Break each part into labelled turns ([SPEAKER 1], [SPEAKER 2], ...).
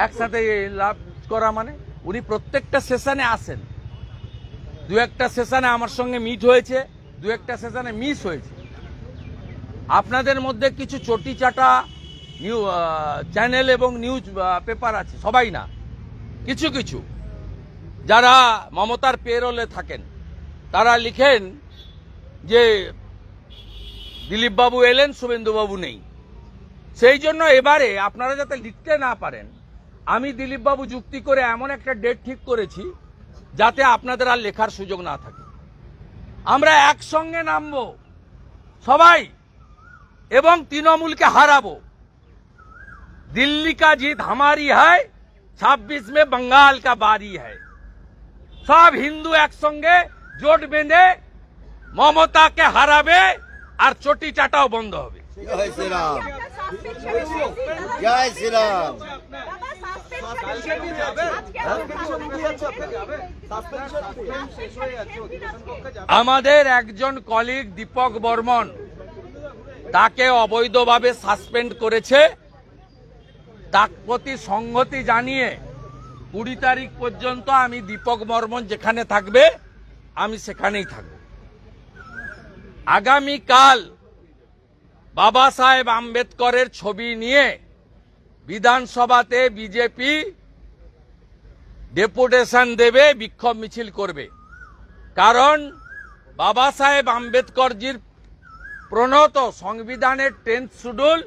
[SPEAKER 1] একসাথে লাভ করা মানে উনি প্রত্যেকটা সেশনে আসেন। দু একটা সেশনে আমার সঙ্গে মিট হয়েছে, দু একটা সেশনে মিস হয়েছে। আপনাদের মধ্যে কিছু চটি চাটা চ্যানেল এবং নিউজ পেপার আছে, সবাই না, কিছু কিছু যারা মমতার পেরোলে থাকেন তারা লিখেন যে দিলীপ বাবু এলেন, শুভেন্দু বাবু নেই। সেই জন্য এবারে আপনারা যাতে লিখতে না পারেন, আমি দিলীপ বাবু যুক্তি করে এমন একটা ডেট ঠিক করেছি যাতে আপনাদের আর লেখার সুযোগ না থাকে। আমরা একসঙ্গে নামবো সবাই এবং তৃণমূলকে হারাবো। दिल्ली का जीत हमारी है, 26 में बंगाल का बारी है। सब हिंदू एक संगे जोट बेंधे ममता के हाराबे और चोटी चाटाओ बंद होबे।
[SPEAKER 2] जय श्री राम, जय श्री राम।
[SPEAKER 1] আমাদের একজন কলিগ দীপক বর্মন তাকে অবৈধভাবে সাসপেন্ড করেছে। তার প্রতি সংহতি জানিয়ে 20 তারিখ পর্যন্ত আমি দীপক বর্মন যেখানে থাকবে আমি সেখানেই থাকব। আগামীকাল বাবা সাহেব আম্বেদকরের ছবি নিয়ে বিধানসভাতে বিজেপি ডেপুটেশন দেবে, বিক্ষোভ মিছিল করবে। কারণ বাবা সাহেব আম্বেদকরজির প্রণত সংবিধানের 10th শিডিউল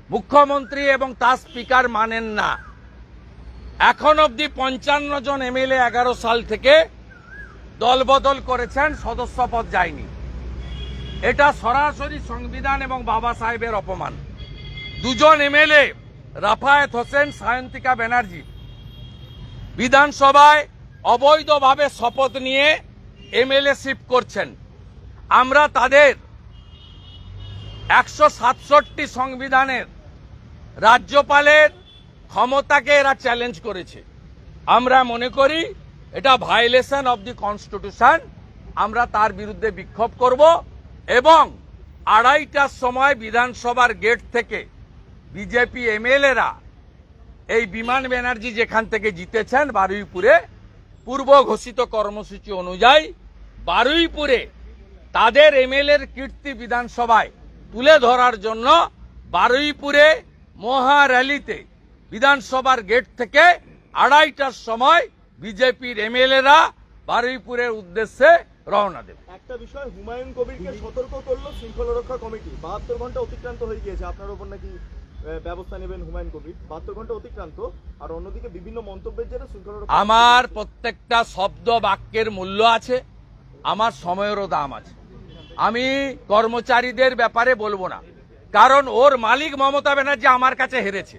[SPEAKER 1] মুখ্যমন্ত্রী এবং তার স্পিকার মানেন না। এখন অবধি 55 জন এমএলএ 11 সাল থেকে দলবদল করেছেন, সদস্য পদ যায়নি। এটা সরাসরি সংবিধান এবং বাবা সাহেবের অপমান। 2 জন এমএলএ রাফায়েত হোসেন, সায়ন্তিকা ব্যানার্জি বিধানসভায় অবৈধভাবে শপথ নিয়ে এমএলএ শিপ করছেন। আমরা তাদের 167 সংবিধানের রাজ্যপালের ক্ষমতাকে এরা চ্যালেঞ্জ করেছে। আমরা মনে করি এটা ভায়োলেশন অব দি কনস্টিটিউশন। আমরা তার বিরুদ্ধে বিক্ষোভ করব এবং 2:30টার সময় বিধানসভার গেট থেকে বিজেপি এমএলএরা এই বিমান ব্যানার্জি যেখান থেকে জিতেছেন বারুইপুরে, পূর্ব ঘোষিত কর্মসূচি অনুযায়ী বারুইপুরে তাদের এমএলএর কীর্তি বিধানসভায় তুলে ধরার জন্য বারুইপুরে মহা র্যালিতে বিধানসভার গেট থেকে 2:30টার সময় বিজেপির এমএলএরা বারুইপুরের উদ্দেশ্যে রওনা দেবে।
[SPEAKER 3] একটা বিষয়, হুমায়ুন কবিরকে সতর্ক করলো শৃঙ্খলা রক্ষা কমিটি। 72 ঘন্টা অতিক্রান্ত হয়ে গিয়েছে, আপনার উপর নাকি ব্যবস্থা নেবেন হুমায়ুন কবির। 72 ঘন্টা অতিক্রান্ত, আর অন্যদিকে বিভিন্ন মন্তব্যের জন্য শৃঙ্খলা রক্ষা।
[SPEAKER 1] আমার প্রত্যেকটা শব্দ বাক্যের মূল্য আছে, আমার সময়েরও দাম আছে। আমি কর্মচারীদের ব্যাপারে বলবো না, কারণ ওর মালিক মমতা ব্যানার্জি আমার কাছে হেরেছে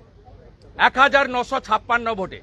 [SPEAKER 1] 1956 ভোটে।